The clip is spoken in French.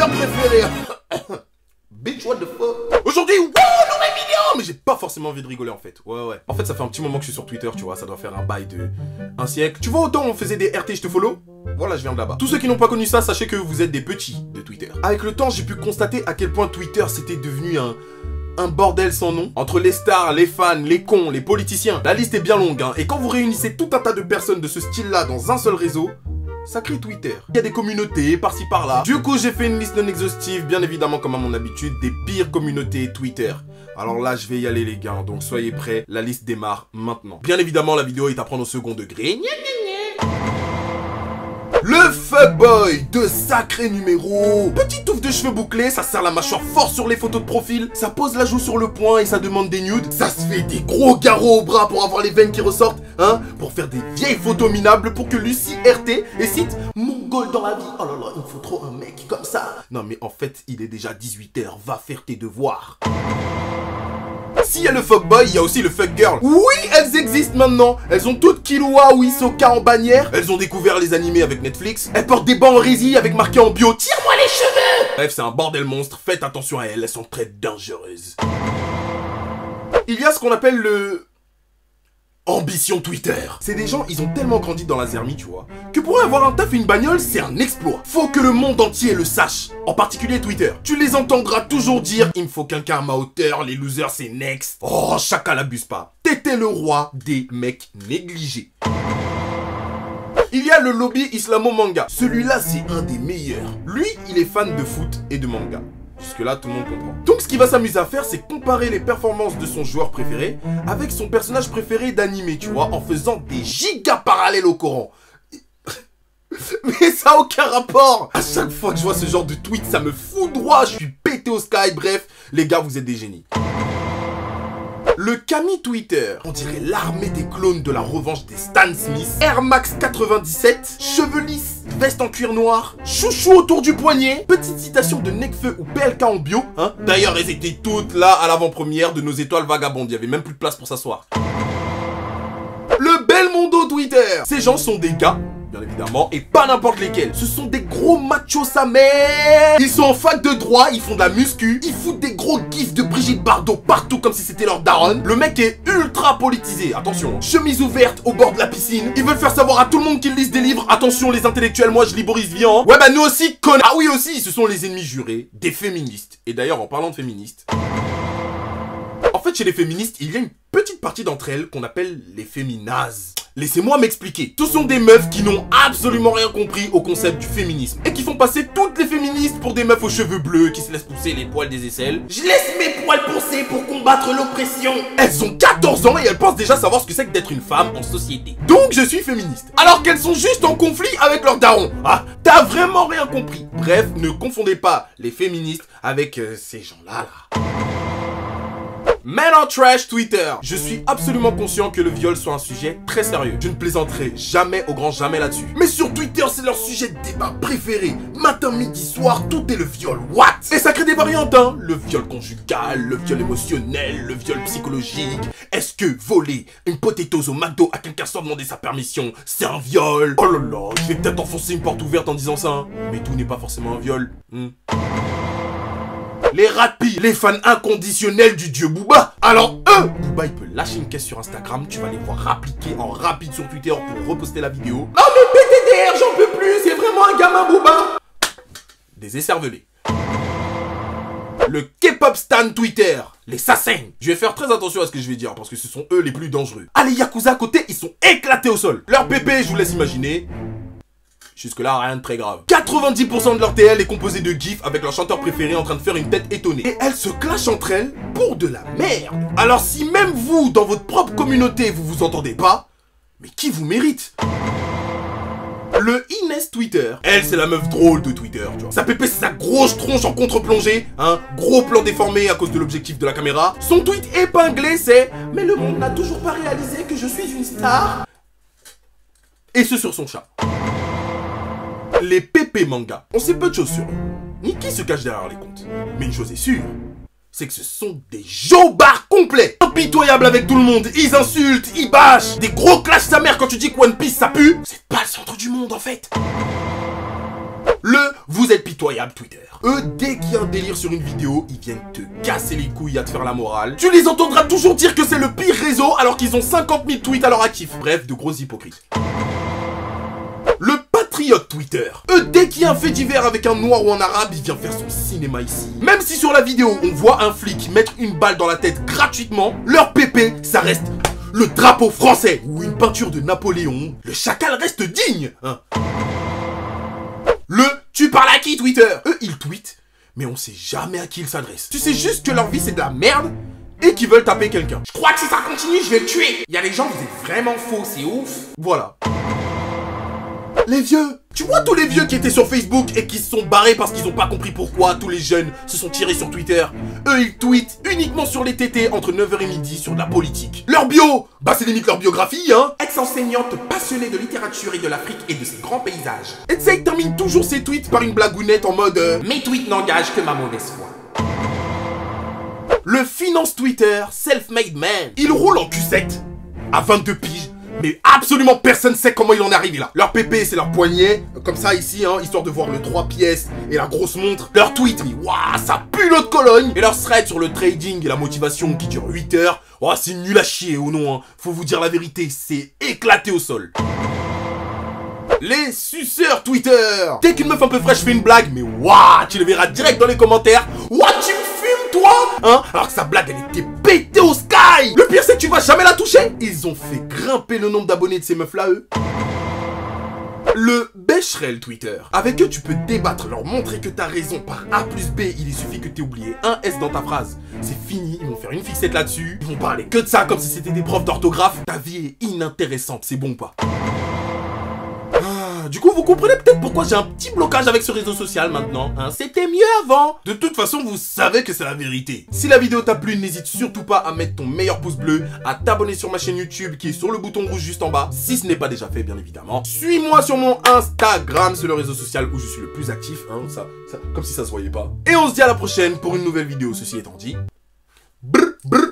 youtubeur préféré. Bitch, what the fuck. Aujourd'hui, wow, nouvelle vidéo. Mais j'ai pas forcément envie de rigoler en fait. Ouais. En fait, ça fait un petit moment que je suis sur Twitter, tu vois. Ça doit faire un bail de un siècle. Tu vois, autant on faisait des RT, je te follow. Voilà, je viens de là-bas. Tous ceux qui n'ont pas connu ça, sachez que vous êtes des petits de Twitter. Avec le temps, j'ai pu constater à quel point Twitter c'était devenu un bordel sans nom. Entre les stars, les fans, les cons, les politiciens. La liste est bien longue, hein. Et quand vous réunissez tout un tas de personnes de ce style-là dans un seul réseau, ça crée Twitter. Il y a des communautés par-ci par-là. Du coup, j'ai fait une liste non exhaustive, bien évidemment comme à mon habitude, des pires communautés Twitter. Alors là, je vais y aller les gars, donc soyez prêts, la liste démarre maintenant. Bien évidemment, la vidéo est à prendre au second degré. Le fuckboy, de sacrés numéros. Petite touffe de cheveux bouclés, ça serre la mâchoire fort sur les photos de profil, ça pose la joue sur le poing et ça demande des nudes. Ça se fait des gros garrots au bras pour avoir les veines qui ressortent, hein, pour faire des vieilles photos minables pour que Lucie RT et cite mon goal dans la vie. Oh là là, il me faut trop un mec comme ça. Non mais en fait, il est déjà 18 h, va faire tes devoirs. S'il y a le fuckboy, il y a aussi le fuckgirl. Oui, elles existent maintenant. Elles ont toutes Killua ou Hisoka en bannière. Elles ont découvert les animés avec Netflix. Elles portent des bancs en résille avec marqué en bio tire-moi les cheveux. Bref, c'est un bordel monstre. Faites attention à elles, elles sont très dangereuses. Il y a ce qu'on appelle le... ambition Twitter. C'est des gens, ils ont tellement grandi dans la zermie, tu vois, que pour avoir un taf et une bagnole, c'est un exploit. Faut que le monde entier le sache. En particulier Twitter. Tu les entendras toujours dire, il me faut quelqu'un à ma hauteur, les losers c'est next. Oh, chacun l'abuse pas. T'étais le roi des mecs négligés. Il y a le lobby islamo-manga. Celui-là, c'est un des meilleurs. Lui, il est fan de foot et de manga. Jusque-là, tout le monde comprend. Donc, ce qu'il va s'amuser à faire, c'est comparer les performances de son joueur préféré avec son personnage préféré d'anime, tu vois, en faisant des gigas parallèles au Coran. Mais ça n'a aucun rapport. À chaque fois que je vois ce genre de tweet, ça me fout droit. Je suis pété au sky. Bref, les gars, vous êtes des génies. Le Kami Twitter, on dirait l'armée des clones de la revanche des Stan Smith. Air Max 97, cheveux lisses, veste en cuir noir, chouchou autour du poignet, petite citation de Nekfeu ou PLK en bio, hein. D'ailleurs, elles étaient toutes là à l'avant-première de nos étoiles vagabondes, il y avait même plus de place pour s'asseoir. Le Belmondo Twitter, ces gens sont des gars, bien évidemment, et pas n'importe lesquels. Ce sont des gros machos sa mère. Ils sont en fac de droit, ils font de la muscu, ils foutent des gros gifs de Brigitte Bardot partout comme si c'était leur daronne. Le mec est ultra politisé, attention. Chemise ouverte au bord de la piscine. Ils veulent faire savoir à tout le monde qu'ils lisent des livres. Attention les intellectuels, moi je lis Boris Vian. Ouais bah nous aussi, connard. Ah oui aussi, ce sont les ennemis jurés des féministes. Et d'ailleurs en parlant de féministes... En fait chez les féministes, il y a une petite partie d'entre elles qu'on appelle les féminazes. Laissez-moi m'expliquer. Ce sont des meufs qui n'ont absolument rien compris au concept du féminisme. Et qui font passer toutes les féministes pour des meufs aux cheveux bleus qui se laissent pousser les poils des aisselles. Je laisse mes poils pousser pour combattre l'oppression. Elles ont 14 ans et elles pensent déjà savoir ce que c'est que d'être une femme en société. Donc je suis féministe. Alors qu'elles sont juste en conflit avec leurs darons. Ah, t'as vraiment rien compris. Bref, ne confondez pas les féministes avec ces gens-là là. Men on Trash Twitter. Je suis absolument conscient que le viol soit un sujet très sérieux. Je ne plaisanterai jamais au grand jamais là-dessus. Mais sur Twitter, c'est leur sujet de débat préféré. Matin, midi, soir, tout est le viol. What? Et ça crée des variantes, hein. Le viol conjugal, le viol émotionnel, le viol psychologique. Est-ce que voler une potatoes au McDo à quelqu'un sans demander sa permission, c'est un viol? Oh là là, je vais peut-être enfoncer une porte ouverte en disant ça, hein. Mais tout n'est pas forcément un viol. Les ratpis, les fans inconditionnels du dieu Booba. Alors Booba il peut lâcher une caisse sur Instagram, tu vas les voir appliquer en rapide sur Twitter pour reposter la vidéo. Non mais PTDR, j'en peux plus, c'est vraiment un gamin Booba. Des écervelés. Le K-pop stan Twitter, les sassins. Je vais faire très attention à ce que je vais dire parce que ce sont eux les plus dangereux. Ah les Yakuza à côté, ils sont éclatés au sol. Leur pépé, je vous laisse imaginer. Jusque-là, rien de très grave. 90% de leur TL est composé de gifs avec leur chanteur préféré en train de faire une tête étonnée. Et elles se clashent entre elles pour de la merde. Alors si même vous, dans votre propre communauté, vous vous entendez pas, mais qui vous mérite? Le Inès Twitter. Elle, c'est la meuf drôle de Twitter, tu vois. Sa pépé, c'est sa grosse tronche en contre-plongée, hein. Gros plan déformé à cause de l'objectif de la caméra. Son tweet épinglé, c'est « Mais le monde n'a toujours pas réalisé que je suis une star. » Et ce sur son chat. Les pépé manga. On sait peu de choses sur eux, ni qui se cache derrière les comptes. Mais une chose est sûre, c'est que ce sont des jobards complets. Impitoyables avec tout le monde, ils insultent, ils bâchent. Des gros clashs sa mère quand tu dis que One Piece ça pue. C'est pas le centre du monde en fait. Le vous Vous êtes pitoyable Twitter. Eux, dès qu'il y a un délire sur une vidéo, ils viennent te casser les couilles à te faire la morale. Tu les entendras toujours dire que c'est le pire réseau alors qu'ils ont 50 000 tweets à leur actif. Bref, de gros hypocrites. Le patriote Twitter. Eux, dès qu'il y a un fait divers avec un noir ou un arabe, il vient faire son cinéma ici. Même si sur la vidéo, on voit un flic mettre une balle dans la tête gratuitement, leur pépé, ça reste le drapeau français ou une peinture de Napoléon. Le chacal reste digne, hein. Le tu parles à qui Twitter? Eux, ils tweetent, mais on sait jamais à qui ils s'adressent. Tu sais juste que leur vie c'est de la merde et qu'ils veulent taper quelqu'un. Je crois que si ça continue, je vais le tuer. Il y a des gens, vous êtes vraiment faux, c'est ouf. Voilà. Les vieux. Tu vois tous les vieux qui étaient sur Facebook et qui se sont barrés parce qu'ils ont pas compris pourquoi tous les jeunes se sont tirés sur Twitter. Eux, ils tweetent uniquement sur les TT entre 9h et midi sur de la politique. Leur bio, bah c'est limite leur biographie, hein. Ex-enseignante passionnée de littérature et de l'Afrique et de ses grands paysages. Et tu sais, ils terminent toujours ses tweets par une blagounette en mode mes tweets n'engagent que ma mauvaise foi. Le finance Twitter, self-made man. Il roule en Q7 à 22 piges. Mais absolument personne sait comment il en est arrivé là. Leur pépé, c'est leur poignet, comme ça ici, hein, histoire de voir le 3 pièces et la grosse montre. Leur tweet, mais waouh, ça pue l'autre Cologne. Et leur thread sur le trading et la motivation qui dure 8 heures. Oh, c'est nul à chier, ou non, hein. Faut vous dire la vérité, c'est éclaté au sol. Les suceurs Twitter. Dès qu'une meuf un peu fraîche fait une blague, mais waouh, tu le verras direct dans les commentaires. What, tu me fumes toi? Hein? Alors que sa blague, elle était pétée au sky. Le pire, c'est que tu vas jamais la toucher. Ils ont fait grimper le nombre d'abonnés de ces meufs-là, eux. Le Becherel Twitter. Avec eux, tu peux débattre, leur montrer que t'as raison par A plus B. Il suffit que t'aies oublié un S dans ta phrase. C'est fini, ils vont faire une fixette là-dessus. Ils vont parler que de ça comme si c'était des profs d'orthographe. Ta vie est inintéressante, c'est bon ou pas? Du coup, vous comprenez peut-être pourquoi j'ai un petit blocage avec ce réseau social maintenant, hein. C'était mieux avant. De toute façon, vous savez que c'est la vérité. Si la vidéo t'a plu, n'hésite surtout pas à mettre ton meilleur pouce bleu, à t'abonner sur ma chaîne YouTube qui est sur le bouton rouge juste en bas, si ce n'est pas déjà fait, bien évidemment. Suis-moi sur mon Instagram, c'est le réseau social où je suis le plus actif, hein, comme si ça se voyait pas. Et on se dit à la prochaine pour une nouvelle vidéo, ceci étant dit. Brr, brr.